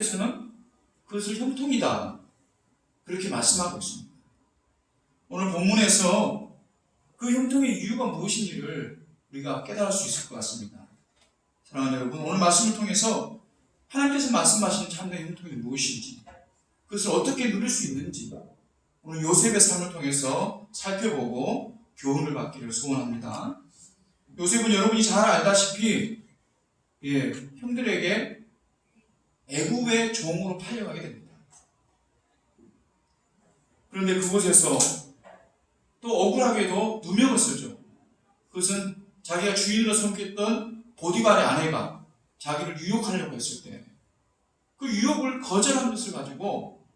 에서는 그것을 형통이다 그렇게 말씀하고 있습니다. 오늘 본문에서 그 형통의 이유가 무엇인지를 우리가 깨달을 수 있을 것 같습니다. 사랑하는 여러분, 오늘 말씀을 통해서 하나님께서 말씀하시는 참된 형통이 무엇인지, 그것을 어떻게 누릴 수 있는지 오늘 요셉의 삶을 통해서 살펴보고 교훈을 받기를 소원합니다. 요셉은 여러분이 잘 알다시피 형들에게 애굽의 종으로 팔려가게 됩니다. 그런데 그곳에서 또 억울하게도 누명을 쓰죠. 그것은 자기가 주인으로 섬겼던 보디발의 아내가 자기를 유혹하려고 했을 때 그 유혹을 거절한 것을 가지고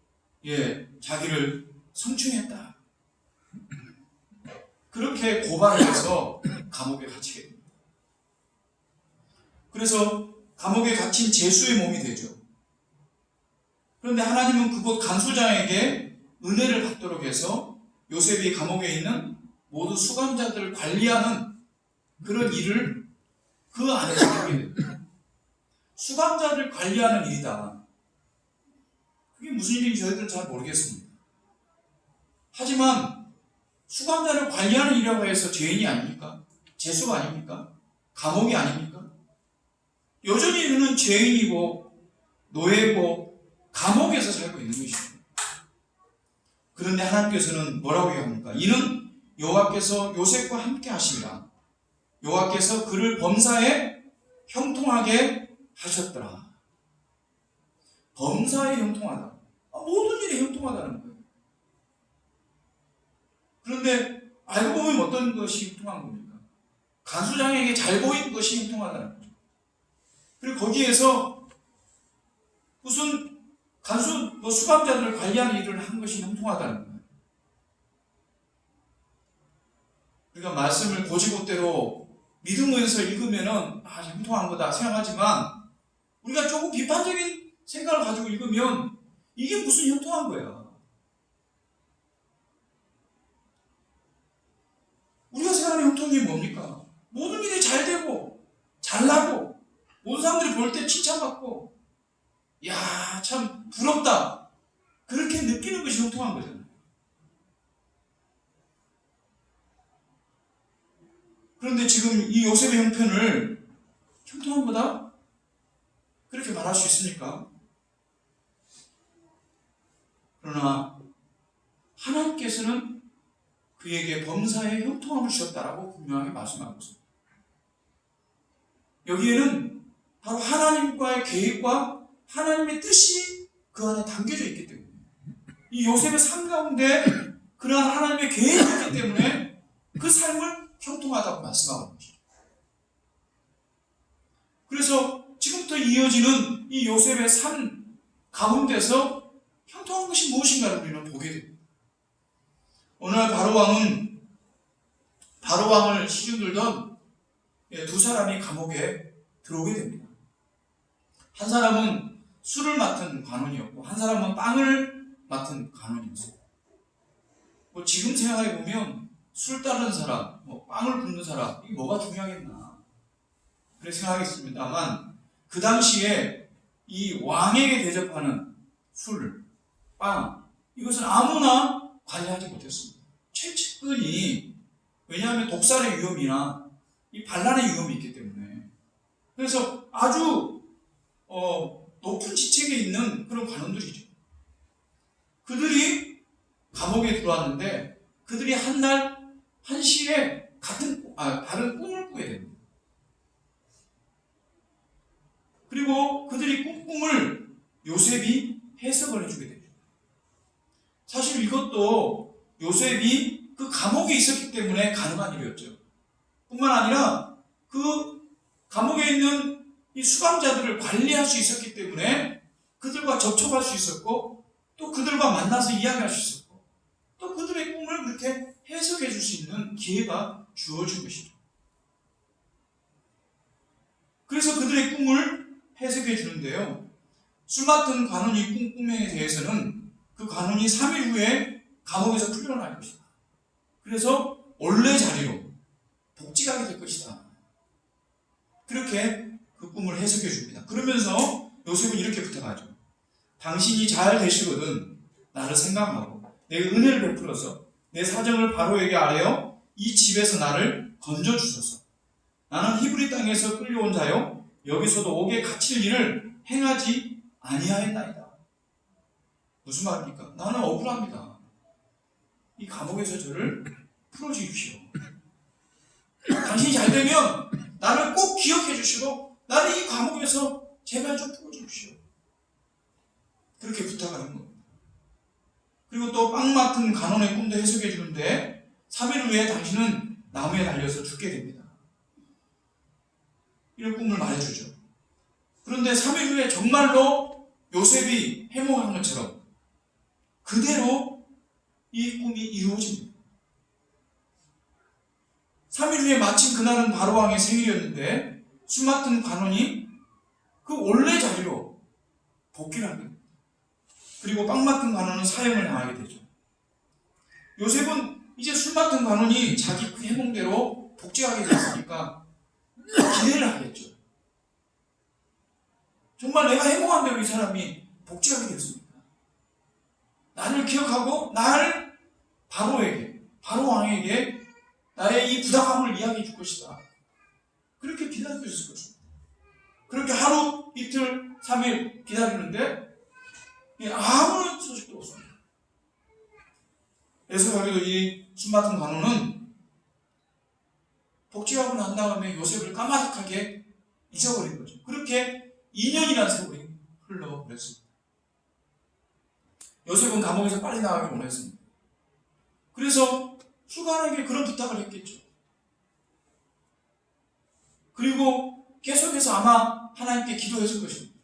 자기를 성추행했다, 그렇게 고발을 해서 감옥에 갇히게 됩니다. 그래서 감옥에 갇힌 제수의 몸이 되죠. 그런데 하나님은 그곳 간수장에게 은혜를 받도록 해서 요셉이 감옥에 있는 모든 수감자들을 관리하는 그런 일을 그 안에서 하게 됩니다. 수감자를 관리하는 일이다. 그게 무슨 일인지 저희들은 잘 모르겠습니다. 하지만 수감자를 관리하는 일이라고 해서 죄인이 아닙니까? 죄수가 아닙니까? 감옥이 아닙니까? 여전히 이는 죄인이고 노예고 감옥에서 살고 있는 것입니다. 그런데 하나님께서는 뭐라고 합니까? 이는 여호와께서 요셉과 함께 하시리라. 여호와께서 그를 범사에 형통하게 하셨더라. 범사에 형통하다. 모든 일에 형통하다는 거예요. 그런데 알고 보면 어떤 것이 형통한 겁니까? 간수장에게 잘 보이는 것이 형통하다는 거죠. 그리고 거기에서 무슨 수감자들을 관리하는 일을 한 것이 형통하다는 거예요. 우리가 말씀을 고지고대로 믿으면서 읽으면은 형통한 거다 생각하지만, 우리가 조금 비판적인 생각을 가지고 읽으면 이게 무슨 형통한 거야. 우리가 생각하는 형통이 뭡니까? 모든 일이 잘 되고 잘나고 모든 사람들이 볼 때 칭찬받고 야, 참 부럽다, 그렇게 느끼는 것이 형통한 거잖아요. 그런데 지금 이 요셉의 형편을 형통한 거다? 그렇게 말할 수 있습니까? 그러나 하나님께서는 그에게 범사에 형통함을 주셨다라고 분명하게 말씀하고 있습니다. 여기에는 바로 하나님과의 계획과 하나님의 뜻이 그 안에 담겨져 있기 때문에, 이 요셉의 삶 가운데 그러한 하나님의 계획이 있기 때문에 그 삶을 형통하다고 말씀하고 있습니다. 그래서 지금부터 이어지는 이 요셉의 삶 가운데서 형통한 것이 무엇인가를 우리는 보게 됩니다. 어느 날 바로왕을 시중들던 두 사람이 감옥에 들어오게 됩니다. 한 사람은 술을 맡은 관원이었고 한 사람은 빵을 맡은 관원이었어요. 지금 생각해 보면 술 따르는 사람, 빵을 굽는 사람, 이게 뭐가 중요하겠나 그렇게 생각하겠습니다만, 그 당시에 이 왕에게 대접하는 술, 빵, 이것은 아무나 관리하지 못했습니다. 최측근이, 왜냐하면 독살의 위험이나 이 반란의 위험이 있기 때문에. 그래서 아주 높은 지책에 있는 그런 관원들이죠. 그들이 감옥에 들어왔는데 그들이 한날 한시에 다른 꿈을 꾸게 됩니다. 그리고 그들이 꾼 꿈을 요셉이 해석을 해주게 됩니다. 사실 이것도 요셉이 그 감옥에 있었기 때문에 가능한 일이었죠. 뿐만 아니라 그 감옥에 있는 이 수감자들을 관리할 수 있었기 때문에 그들과 접촉할 수 있었고, 또 그들과 만나서 이야기할 수 있었고, 또 그들의 꿈을 그렇게 해석해 줄 수 있는 기회가 주어진 것이죠. 그래서 그들의 꿈을 해석해 주는데요, 술 맡은 관원이 꾼 꿈에 대해서는 그 관원이 3일 후에 감옥에서 풀려날 것이다. 그래서 원래 자리로 복직하게 될 것이다. 그렇게 그 꿈을 해석해 줍니다. 그러면서 요셉은 이렇게 부탁하죠. 당신이 잘 되시거든 나를 생각하고 내 은혜를 베풀어서 내 사정을 바로에게 아뢰어 이 집에서 나를 건져주소서. 나는 히브리 땅에서 끌려온 자요 여기서도 옥에 갇힐 일을 행하지 아니하였나이다. 무슨 말입니까? 나는 억울합니다. 이 감옥에서 저를 풀어주십시오. 당신이 잘 되면 나를 꼭 기억해 주시고 나를 이 감옥에서 제발 좀 풀어주십시오. 그렇게 부탁하는 겁니다. 그리고 또 빵 맡은 간원의 꿈도 해석해 주는데 3일 후에 당신은 나무에 달려서 죽게 됩니다. 이런 꿈을 말해주죠. 그런데 3일 후에 정말로 요셉이 해몽한 것처럼 그대로 이 꿈이 이루어집니다. 3일 후에 마침 그날은 바로왕의 생일이었는데 술 맡은 관원이 그 원래 자리로 복귀를 합니다. 그리고 빵 맡은 관원은 사형을 당하게 되죠. 요셉은 이제 술 맡은 관원이 자기 그 해몽대로 복직하게 됐으니까 기대를 하겠죠. 정말 내가 해몽한 대로 이 사람이 복직하게 됐습니다. 나를 기억하고 나를 바로왕에게 나의 이 부당함을 이야기해 줄 것이다. 그렇게 기다리고 있을 것입니다. 그렇게 하루, 이틀, 3일 기다리는데 아무런 소식도 없습니다. 애석하게도 이 술 맡은 관원은 복직하고 난 다음에 요셉을 까마득하게 잊어버린 거죠. 그렇게 2년이라는 세월이 흘러버렸습니다. 요셉은 감옥에서 빨리 나가길 원했습니다. 그래서 수간에게 그런 부탁을 했겠죠. 그리고 계속해서 아마 하나님께 기도했을 것입니다.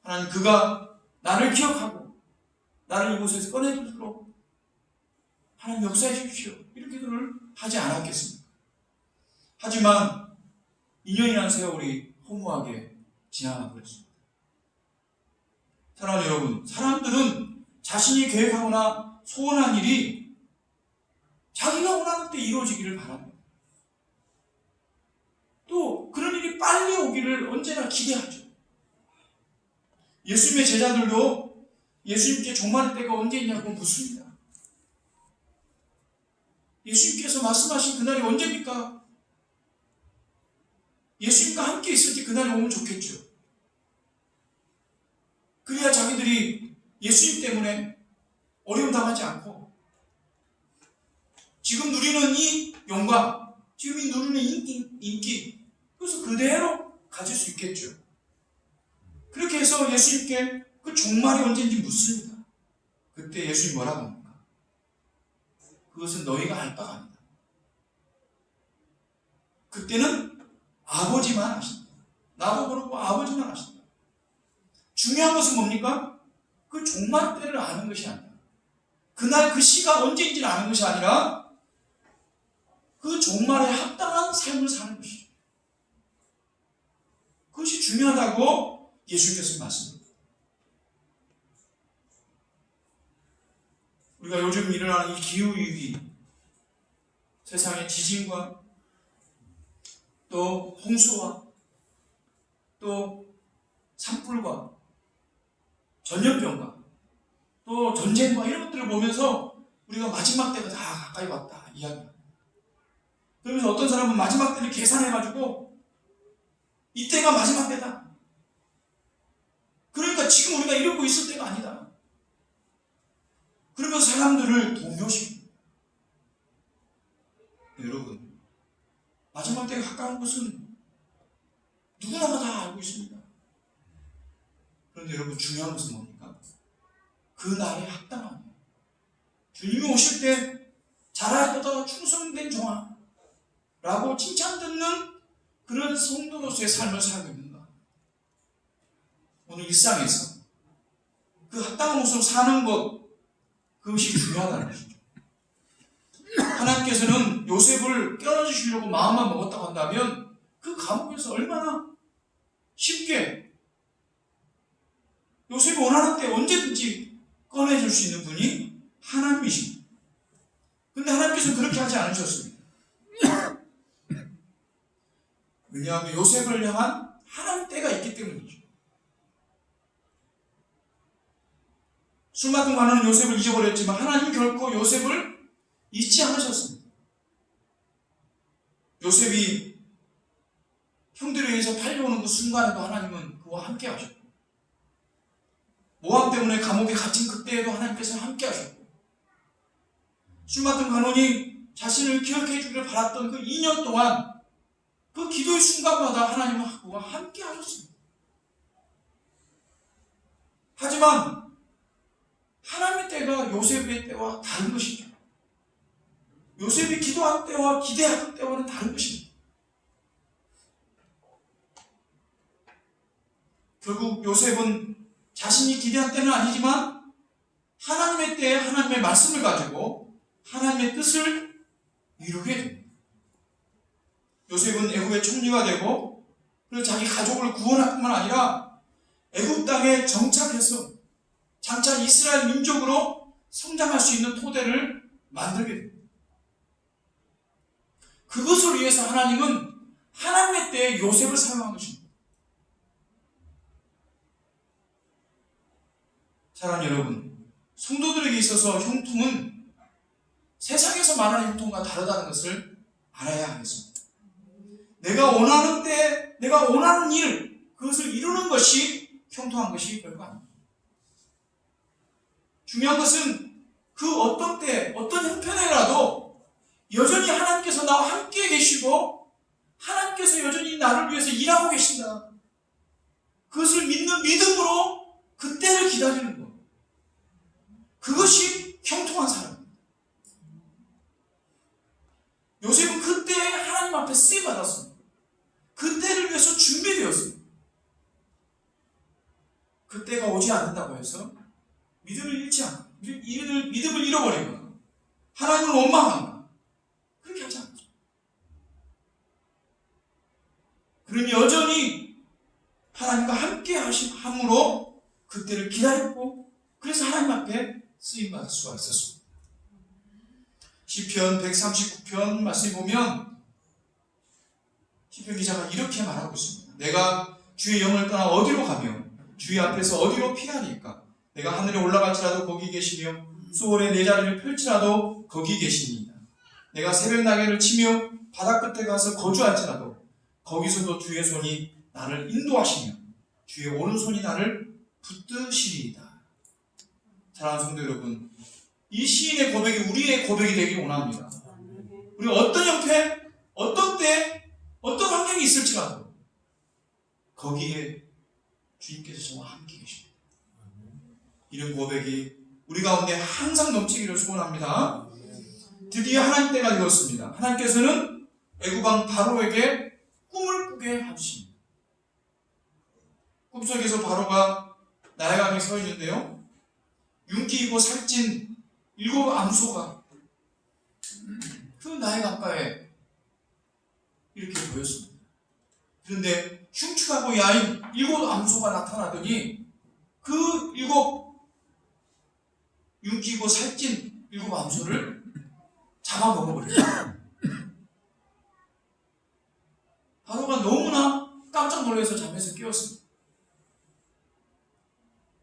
하나님, 그가 나를 기억하고 나를 이곳에서 꺼내들도록 하나님 역사해 주십시오. 이렇게 기도를 하지 않았겠습니까? 하지만 2년이라는 세월이 허무하게 지나가 버렸습니다. 사랑하는 여러분, 사람들은 자신이 계획하거나 소원한 일이 자기가 원하는 때 이루어지기를 바랍니다. 또 그런 일이 빨리 오기를 언제나 기대하죠. 예수님의 제자들도 예수님께 종말의 때가 언제 있냐고 묻습니다. 예수님께서 말씀하신 그날이 언제입니까? 예수님과 함께 있을 때 그날이 오면 좋겠죠. 그래야 자기들이 예수님 때문에 어려움 당하지 않고 지금 누리는 이 영광, 지금 이 누리는 인기, 그래서 그대로 가질 수 있겠죠. 그렇게 해서 예수님께 그 종말이 언제인지 묻습니다. 그때 예수님 뭐라고 합니까? 그것은 너희가 알 바가 아니다. 그때는 아버지만 아신다. 나도 그렇고 아버지만 아신다. 중요한 것은 뭡니까? 그 종말 때를 아는 것이 아니라 그날 그 시가 언제인지를 아는 것이 아니라 그 종말에 합당한 삶을 사는 것이죠. 그것이 중요하다고 예수님께서 말씀합니다. 우리가 요즘 일어나는 이 기후위기, 세상의 지진과 또 홍수와 또 산불과 전염병과 또 전쟁과 이런 것들을 보면서 우리가 마지막 때가 다 가까이 왔다 이야기합니다. 그러면서 어떤 사람은 마지막 때를 계산해가지고 이때가 마지막 때다. 그러니까 지금 우리가 이러고 있을 때가 아니다. 그러면서 사람들을 동요시킵니다. 여러분, 마지막 때가 가까운 것은 누구나가 다 알고 있습니다. 그런데 여러분, 중요한 것은 뭡니까? 그 날에 합당함이에요. 주님이 오실 때 잘하였다 충성된 종아 라고 칭찬 듣는 그런 성도로서의 삶을 살고 있는가? 오늘 일상에서 그 합당한 모습으로 사는 것, 그것이 중요하다는 것이죠. 하나님께서는 요셉을 껴넣어주시려고 마음만 먹었다고 한다면 그 감옥에서 얼마나 쉽게 요셉이 원하는 때 언제든지 꺼내줄 수 있는 분이 하나님이십니다. 그런데 하나님께서는 그렇게 하지 않으셨습니다. 왜냐하면 요셉을 향한 하나님 때가 있기 때문이죠. 술 맡은 관원은 요셉을 잊어버렸지만 하나님 결코 요셉을 잊지 않으셨습니다. 요셉이 형들에 의해서 팔려오는 그 순간에도 하나님은 그와 함께 하셨고, 모함 때문에 감옥에 갇힌 그때에도 하나님께서 함께 하셨고, 술 맡은 관원이 자신을 기억해 주기를 바랐던 그 2년 동안 그 기도의 순간마다 하나님은 그와 함께 하셨습니다. 하지만 하나님의 때가 요셉의 때와 다른 것이죠. 요셉이 기도한 때와 기대하던 때와는 다른 것입니다. 결국 요셉은 자신이 기대한 때는 아니지만 하나님의 때에 하나님의 말씀을 가지고 하나님의 뜻을 이루게 됩니다. 요셉은 애굽의 총리가 되고, 그리고 자기 가족을 구원할 뿐만 아니라 애굽 땅에 정착해서 장차 이스라엘 민족으로 성장할 수 있는 토대를 만들게 됩니다. 그것을 위해서 하나님은 하나님의 때에 요셉을 사용한 것입니다. 사랑하는 여러분, 성도들에게 있어서 형통은 세상에서 말하는 형통과 다르다는 것을 알아야 하겠습니다. 내가 원하는 때, 내가 원하는 일, 그것을 이루는 것이 형통한 것이 별거 아닙니다. 중요한 것은 그 어떤 때, 어떤 형편에라도 여전히 하나님께서 나와 함께 계시고 하나님께서 여전히 나를 위해서 일하고 계신다. 그것을 믿는 믿음으로 그 때를 기다리는 것. 그것이 형통한 사람입니다. 요셉은 그때에 하나님 앞에 쓰임받았습니다. 그 때를 위해서 준비되었습니다. 그 때가 오지 않는다고 해서 믿음을 잃지 않고 믿음을 잃어버리거나 하나님을 원망하거나 그렇게 하지 않죠. 그는 여전히 하나님과 함께 함으로 그 때를 기다렸고, 그래서 하나님 앞에 쓰임받을 수가 있었습니다. 시편 139편 말씀에 보면 시편 기자가 이렇게 말하고 있습니다. 내가 주의 영을 떠나 어디로 가며 주의 앞에서 어디로 피하리까? 내가 하늘에 올라갈지라도 거기 계시며 수월에 내 자리를 펼치라도 거기 계시니이다. 내가 새벽 날개를 치며 바다 끝에 가서 거주할지라도 거기서도 주의 손이 나를 인도하시며 주의 오른손이 나를 붙드시리이다. 사랑하는 성도 여러분, 이 시인의 고백이 우리의 고백이 되길 원합니다. 우리 어떤 형태, 어떤 때, 어떤 환경이 있을지라도 거기에 주님께서 저와 함께 계십니다. 이런 고백이 우리 가운데 항상 넘치기를 소원합니다. 드디어 하나님 때가 되었습니다. 하나님께서는 애굽왕 바로에게 꿈을 꾸게 하십니다. 꿈속에서 바로가 나야강에 서 있는데요, 윤기 있고 살찐 7 암소가 그 나의 강가에 이렇게 보였습니다. 그런데 흉측하고 야인 7 암소가 나타나더니 그 7 윤기 있고 살찐 7 암소를 잡아먹어버렸다. 바로가 너무나 깜짝 놀라서 잠에서 깨었습니다.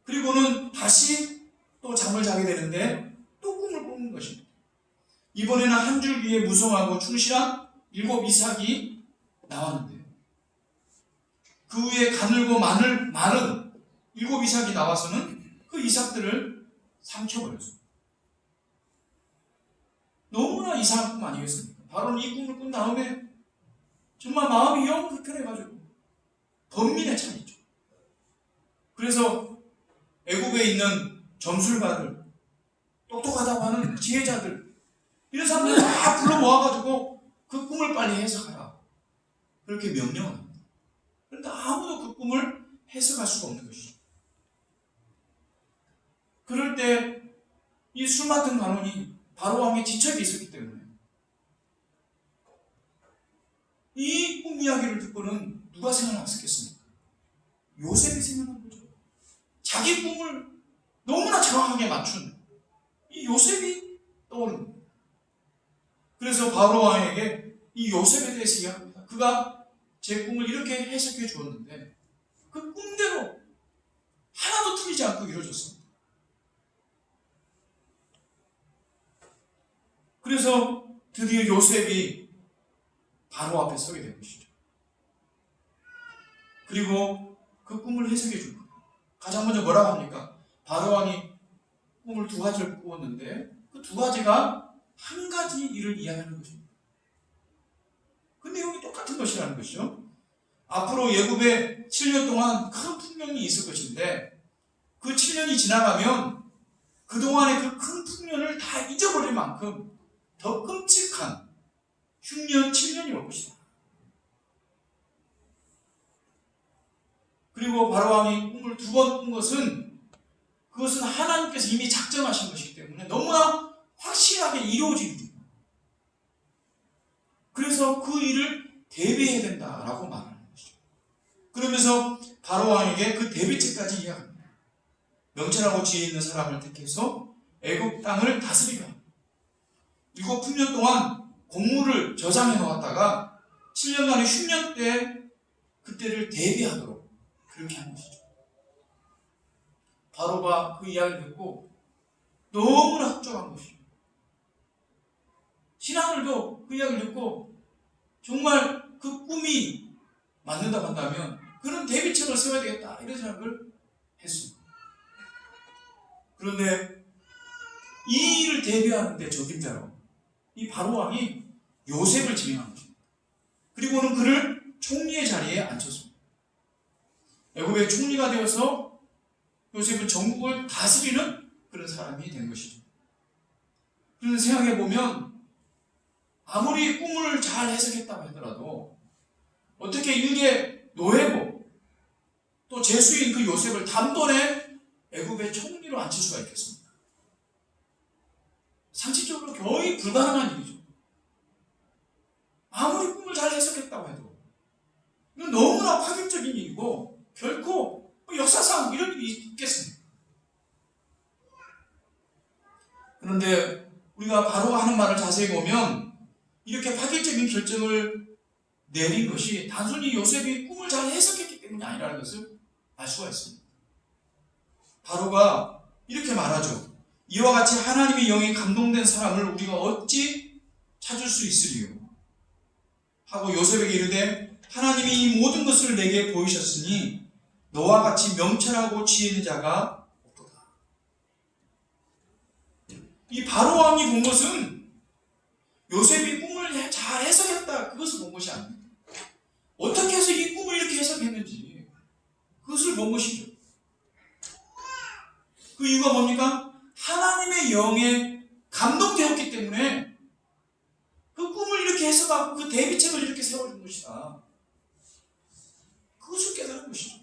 그리고는 다시 또 잠을 자게 되는데 또 꿈을 꾸는 것입니다. 이번에는 한 줄기에 무성하고 충실한 7 이삭이 나왔는데요, 그 위에 가늘고 마른 7 이삭이 나와서는 그 이삭들을 삼켜버렸습니다. 너무나 이상한 꿈 아니겠습니까? 바로는 이 꿈을 꾼 다음에 정말 마음이 영 불편해가지고 번민에 차있죠. 그래서 애굽에 있는 점술가들, 똑똑하다고 하는 지혜자들, 이런 사람들 다 불러 모아가지고 그 꿈을 빨리 해석하라, 그렇게 명령을 합니다. 그런데 아무도 그 꿈을 해석할 수가 없는 것이죠. 그럴 때 이 술 맡은 관원이 바로 왕의 지척에 있었기 때문에 이 꿈 이야기를 듣고는 누가 생각났겠습니까? 요셉이 생각난 거죠. 자기 꿈을 너무나 정확하게 맞춘 이 요셉이 떠오릅니다. 그래서 바로 왕에게 이 요셉에 대해서 이야기합니다. 그가 제 꿈을 이렇게 해석해 주었는데 그 꿈대로 하나도 틀리지 않고 이루어졌습니다. 그래서 드디어 요셉이 바로 앞에 서게 된 것이죠. 그리고 그 꿈을 해석해 준 거예요. 가장 먼저 뭐라고 합니까? 바로 왕이 꿈을 두 가지를 꾸었는데 그 두 가지가 한 가지 일을 이야기하는 것입니다. 그 내용이 똑같은 것이라는 것이죠. 앞으로 예굽에 7년 동안 큰 풍년이 있을 것인데 그 7년이 지나가면 그동안의 그 큰 풍년을 다 잊어버릴 만큼 더 끔찍한 흉년 7년이 올 것이다. 그리고 바로왕이 꿈을 두 번 꾼 것은 그것은 하나님께서 이미 작정하신 것이기 때문에 너무나 확실하게 이루어진 일입니다. 그래서 그 일을 대비해야 된다라고 말하는 것이죠. 그러면서 바로왕에게 그 대비책까지 이야기합니다. 명철하고 지혜 있는 사람을 택해서 애굽 땅을 다스리게 합니다. 7풍년 동안 공물을 저장해 놓았다가 7년간의 흉년 때 그때를 대비하도록 그렇게 한 것이죠. 바로가 그 이야기를 듣고 너무나 흡족한 것이죠. 신하들도 그 이야기를 듣고 정말 그 꿈이 맞는다고 한다면 그런 대비책을 세워야 되겠다 이런 생각을 했습니다. 그런데 이 일을 대비하는데 적임자로 이 바로왕이 요셉을 지명한 것입니다. 그리고는 그를 총리의 자리에 앉혔습니다. 애굽의 총리가 되어서 요셉은 전국을 다스리는 그런 사람이 된 것이죠. 그런데 생각해보면 아무리 꿈을 잘 해석했다고 하더라도 어떻게 일개 노예고 또 제수인 그 요셉을 단번에 애굽의 총리로 앉힐 수가 있겠습니까? 상식적으로 거의 불가능한 일이죠. 아무리 꿈을 잘 해석했다고 해도 이건 너무나 파격적인 일이고 결코 역사상 이런 일이 있겠습니까? 그런데 우리가 바로가 하는 말을 자세히 보면 이렇게 파격적인 결정을 내린 것이 단순히 요셉이 꿈을 잘 해석했기 때문이 아니라는 것을 알 수가 있습니다. 바로가 이렇게 말하죠. 이와 같이 하나님의 영에 감동된 사람을 우리가 어찌 찾을 수 있으리요? 하고 요셉에게 이르되 하나님이 이 모든 것을 내게 보이셨으니 너와 같이 명철하고 지혜 있는 자가 없도다. 이 바로왕이 본 것은 요셉이 꿈을 잘 해석했다 그것을 본 것이 아닙니다. 어떻게 해서 이 꿈을 이렇게 해석했는지 그것을 본 것이죠. 그 이유가 뭡니까? 하나님의 영에 감동되었기 때문에 그 꿈을 이렇게 해석하고 그 대비책을 이렇게 세워준 것이다. 그것을 깨달은 것이죠.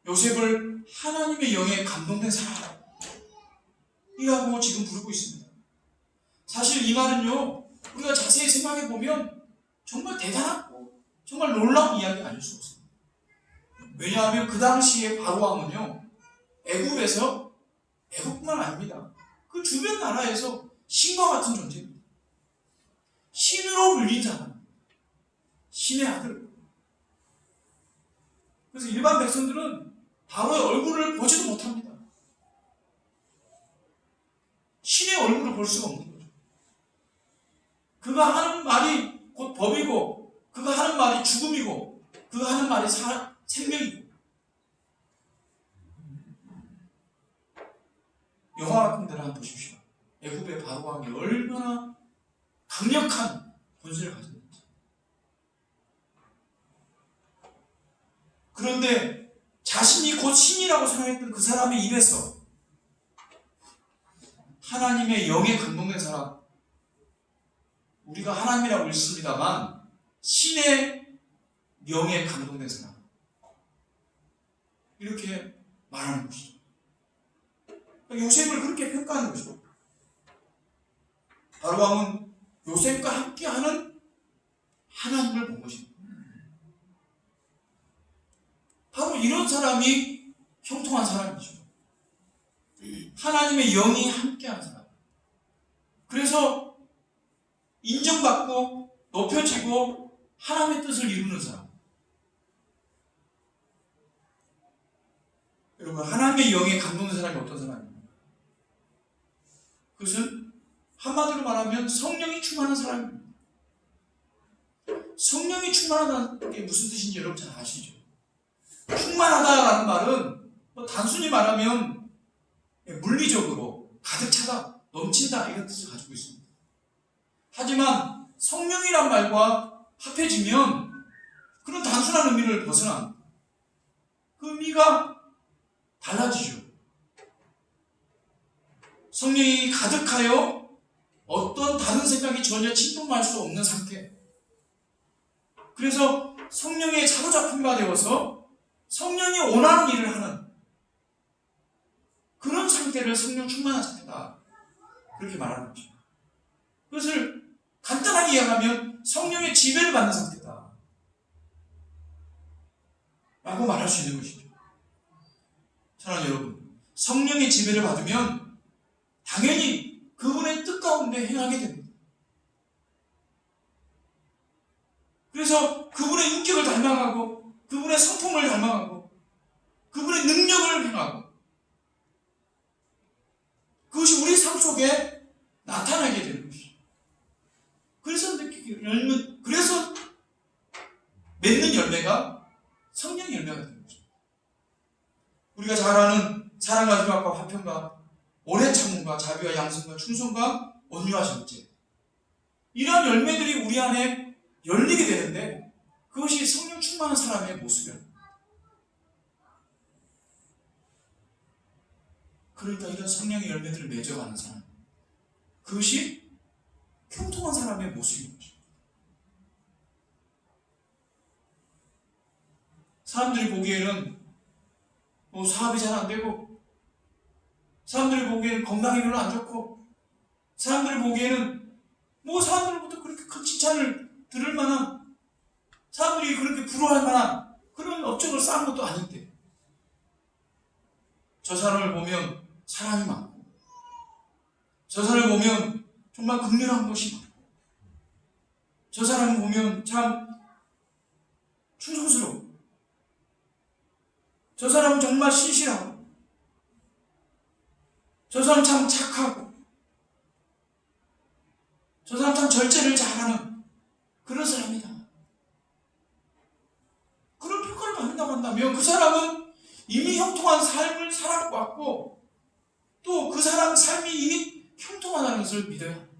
요셉을 하나님의 영에 감동된 사람이라고 지금 부르고 있습니다. 사실 이 말은요, 우리가 자세히 생각해 보면 정말 대단하고 정말 놀라운 이야기가 아닐 수 없습니다. 왜냐하면 그 당시에 바로왕은요, 애굽뿐만 아닙니다. 그 주변 나라에서 신과 같은 존재입니다. 신으로 불린 사람, 신의 아들. 그래서 일반 백성들은 바로의 얼굴을 보지도 못합니다. 신의 얼굴을 볼 수가 없는 거죠. 그가 하는 말이 곧 법이고, 그가 하는 말이 죽음이고, 그가 하는 말이 생명이고. 영화 같은 데를 한번 보십시오. 애굽의 바로왕이 얼마나 강력한 권세를 가졌는지. 그런데 자신이 곧 신이라고 생각했던 그 사람의 입에서 하나님의 영에 감동된 사람, 우리가 하나님이라고 읽습니다만 신의 영에 감동된 사람, 이렇게 말하는 것이죠. 요셉을 그렇게 평가하는 것이죠. 바로왕은 요셉과 함께하는 하나님을 본 것입니다. 바로 이런 사람이 형통한 사람이죠. 하나님의 영이 함께하는 사람. 그래서 인정받고 높여지고 하나님의 뜻을 이루는 사람. 여러분, 하나님의 영에 감동된 사람이 어떤 사람입니까? 그것은 한마디로 말하면 성령이 충만한 사람입니다. 성령이 충만하다는 게 무슨 뜻인지 여러분 잘 아시죠? 충만하다라는 말은 단순히 말하면 물리적으로 가득 차다, 넘친다 이런 뜻을 가지고 있습니다. 하지만 성령이란 말과 합해지면 그런 단순한 의미를 벗어난 그 의미가 달라지죠. 성령이 가득하여 어떤 다른 생각이 전혀 침범할 수 없는 상태. 그래서 성령에 사로잡힌 바 되어서 성령이 원하는 일을 하는 그런 상태를 성령 충만한 상태다. 그렇게 말하는 거죠. 그것을 간단하게 이야기하면 성령의 지배를 받는 상태다. 라고 말할 수 있는 것이죠. 사랑하는 여러분, 성령의 지배를 받으면 당연히 그분의 뜻 가운데 행하게 됩니다. 그래서 그분의 인격을 닮아가고 그분의 성품을 닮아가고 그분의 능력을 행하고 그것이 우리 삶 속에 나타나게 되는 것이죠. 그래서 맺는 열매가 성령의 열매가 되는 거죠. 우리가 잘 아는 사랑과 희망과 화평과 오래 참음과 자비와 양성과 충성과 온유와 절제, 이러한 열매들이 우리 안에 열리게 되는데 그것이 성령 충만한 사람의 모습이에요. 그러니까 이런 성령의 열매들을 맺어가는 사람, 그것이 형통한 사람의 모습인 거죠. 사람들이 보기에는 사업이 잘 안 되고, 사람들이 보기에는 건강이 별로 안 좋고, 사람들이 보기에는 사람들로부터 그렇게 큰 칭찬을 들을 만한, 사람들이 그렇게 부러워할 만한 그런 업적을 쌓은 것도 아닌데, 저 사람을 보면 사랑이 많고, 저 사람을 보면 정말 긍휼한 것이 많고, 저 사람을 보면 참 충성스러워, 저 사람은 정말 신실하고, 저 사람 참 착하고, 저 사람 참 절제를 잘하는 그런 사람이다. 그런 평가를 받는다고 한다면 그 사람은 이미 형통한 삶을 살아왔고 또 그 사람 삶이 이미 형통하다는 것을 믿어야 합니다.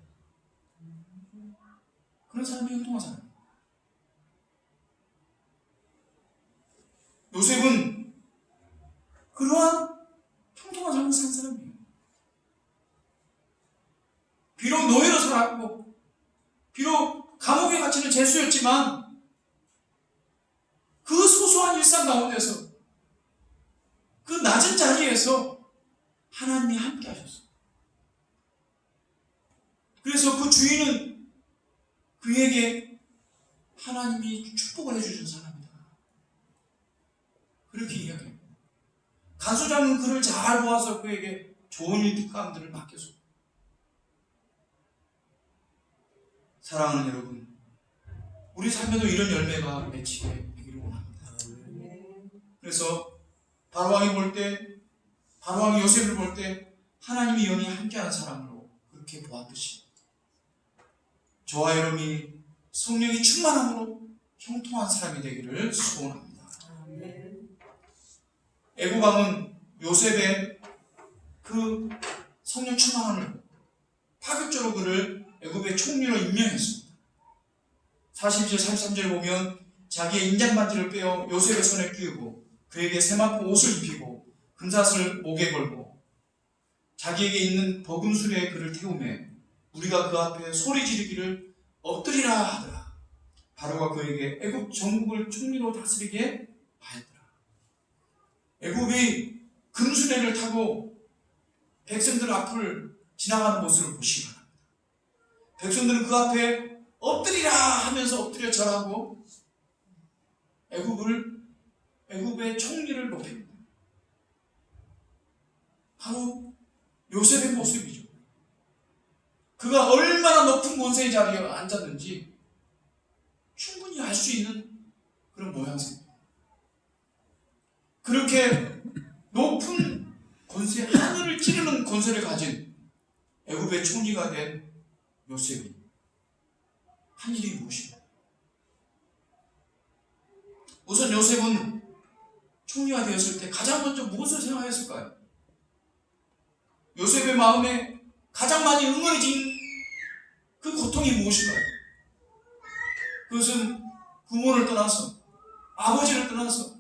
그런 사람이 형통한 사람. 요셉은 그러한 형통한 삶을 산 사람이에요. 비록 노예로 살았고 비록 감옥에 갇히는 죄수였지만 그 소소한 일상 가운데서 그 낮은 자리에서 하나님이 함께 하셨어요. 그래서 그 주인은 그에게 하나님이 축복을 해주신 사람이다. 그렇게 이야기해요. 간수장은 그를 잘 모아서 그에게 좋은 일 특감들을 맡겨서. 사랑하는 여러분, 우리 삶에도 이런 열매가 맺히게 되기를 원합니다. 그래서 바로왕이 볼 때, 바로왕이 요셉을 볼 때 하나님이 영이 함께하는 사람으로 그렇게 보았듯이 저와 여러분이 성령이 충만함으로 형통한 사람이 되기를 소원합니다. 애굽 왕은 요셉의 그 성령 충만함을 파격적으로 그를 애굽의 총리로 임명했습니다. 42절 43절에 보면 자기의 인장반지를 빼어 요셉의 손에 끼우고 그에게 세마포 옷을 입히고 금사슬을 목에 걸고 자기에게 있는 버금술에 그를 태우매 우리가 그 앞에 소리 지르기를 엎드리라 하더라. 바로가 그에게 애굽 전국을 총리로 다스리게 하였더라. 애굽이 금수레를 타고 백성들 앞을 지나가는 모습을 보시기 바랍니다. 백성들은 그 앞에 엎드리라 하면서 엎드려 절하고 애굽의 총리를 높입니다. 바로 요셉의 모습이죠. 그가 얼마나 높은 권세의 자리에 앉았는지 충분히 알 수 있는 그런 모양새입니다. 그렇게 높은 권세, 하늘을 찌르는 권세를 가진 애굽의 총리가 된 요셉이 한 일이 무엇인가? 우선 요셉은 총리가 되었을 때 가장 먼저 무엇을 생각했을까요? 요셉의 마음에 가장 많이 응어해진 그 고통이 무엇일까요? 그것은 부모를 떠나서, 아버지를 떠나서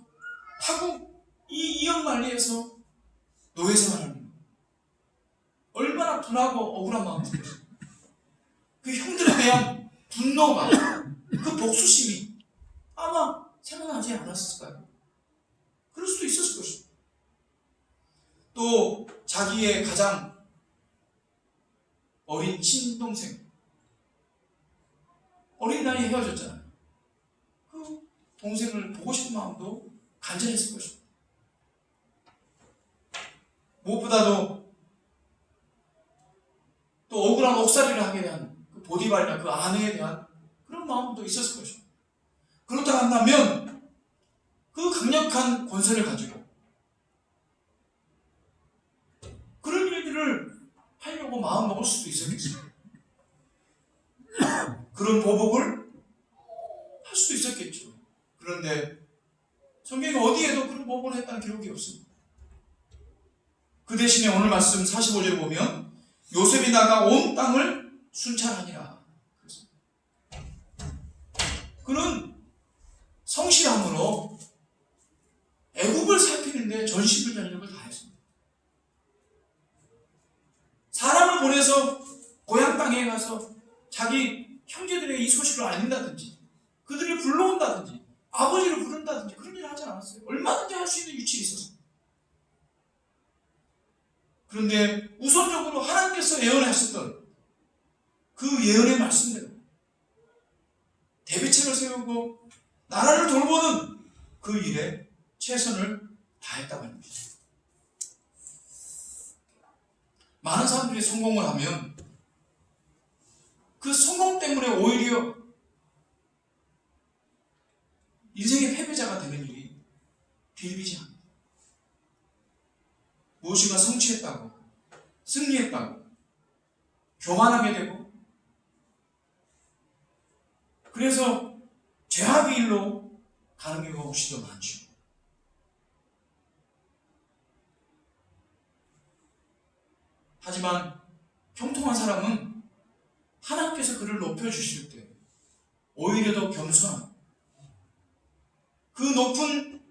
타국 이 이역만리에서 노예 생활을 합니다. 얼마나 분하고 억울한 마음이 들었어요. 그 형들에 대한 분노가, 그 복수심이 아마 생각나지 않았을까요? 그럴 수도 있었을 것입니다. 또 자기의 가장 어린 친동생, 어린 나이에 헤어졌잖아요. 그 동생을 보고 싶은 마음도 간절했을 것입니다. 무엇보다도 또 억울한 옥살이를 하게 된 그 보디발이나 그 아내에 대한 그런 마음도 있었을 것입니다. 그렇다 한다면 그 강력한 권세를 가지고 그런 일들을 하려고 마음 먹을 수도 있었겠습니다. 그런 보복을 할 수도 있었겠죠. 그런데 성경에 어디에도 그런 보복을 했다는 기록이 없습니다. 그 대신에 오늘 말씀 45절에 보면 요셉이 나가 온 땅을 순찰하니라. 그는 성실함으로 애굽을 살피는데 전심전력을 다했습니다. 사람을 보내서 고향 땅에 가서 자기 형제들의 이 소식을 알린다든지 그들을 불러온다든지 아버지를 부른다든지 그런 일을 하지 않았어요. 얼마든지 할 수 있는 위치에 있었습니다. 그런데 우선적으로 하나님께서 예언하셨던 그 예언의 말씀대로 대비책을 세우고 나라를 돌보는 그 일에 최선을 다했다고 합니다. 많은 사람들이 성공을 하면 그 성공 때문에 오히려 인생의 패배자가 되는 일이 비일비재합니다. 무엇인가 성취했다고, 승리했다고, 교만하게 되고, 그래서 죄악의 일로 가는 경우가 훨씬 더 많죠. 하지만 형통한 사람은 하나님께서 그를 높여주실 때 오히려 더 겸손하고 그 높은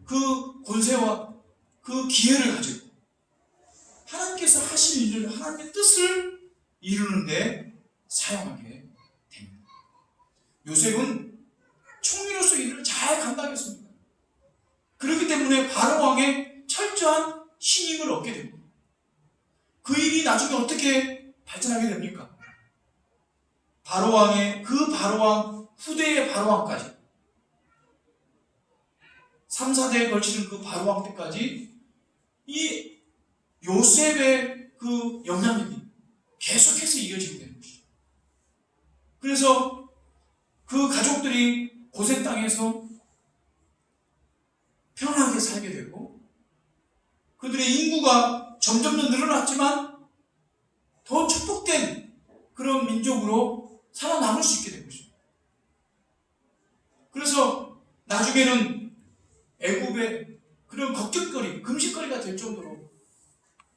그 권세와 그 기회를 가지고 하나님께서 하실 일을 하나님의 뜻을 이루는데 사용하게 됩니다. 요셉은 총리로서 일을 잘 감당했습니다. 그렇기 때문에 바로왕의 철저한 신임을 얻게 됩니다. 그 일이 나중에 어떻게 발전하게 됩니까? 바로왕의 그 바로왕 후대의 바로왕까지 3, 4대에 걸치는 그 바로왕 때까지 이 요셉의 그 영향력이 계속해서 이어지게 되는 것이죠. 그래서 그 가족들이 고센 땅에서 편안하게 살게 되고 그들의 인구가 점점 늘어났지만 더 축복된 그런 민족으로 살아남을 수 있게 된 것입니다. 그래서 나중에는 애굽의 그런 걱정거리, 금식거리가 될 정도로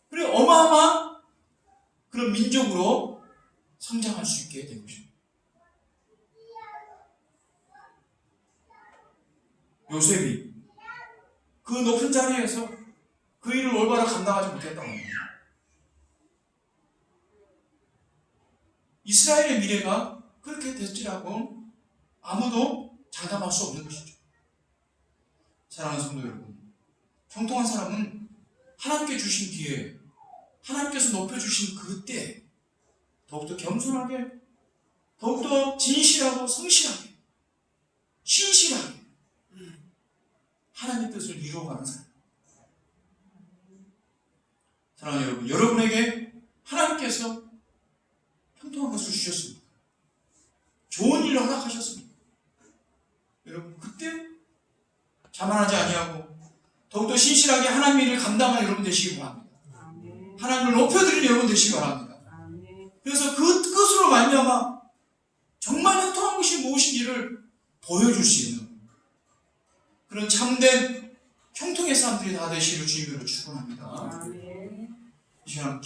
그래 어마어마한 그런 민족으로 성장할 수 있게 된 것입니다. 요셉이 그 높은 자리에서 그 일을 올바로 감당하지 못했다고 합니다. 이스라엘의 미래가 그렇게 될지라고 아무도 장담할 수 없는 것이죠. 사랑하는 성도 여러분, 형통한 사람은 하나님께 주신 기회, 하나님께서 높여주신 그때 더욱더 겸손하게, 더욱더 진실하고 성실하게, 신실하게 하나님의 뜻을 이루어가는 사람. 사랑하는 여러분, 여러분에게 하나님께서 형통한 것을 주셨습니다. 좋은 일을 허락하셨습니다. 여러분, 그때 자만하지 아니하고 더욱더 신실하게 하나님의 일을 감당하는 여러분 되시기 바랍니다. 하나님을 높여드리는 여러분 되시기 바랍니다. 있는지를 보여줄 수 있는 그런 참된 형통의 사람들이 다 되시기를 주님으로 축원합니다. 아멘. 이 시간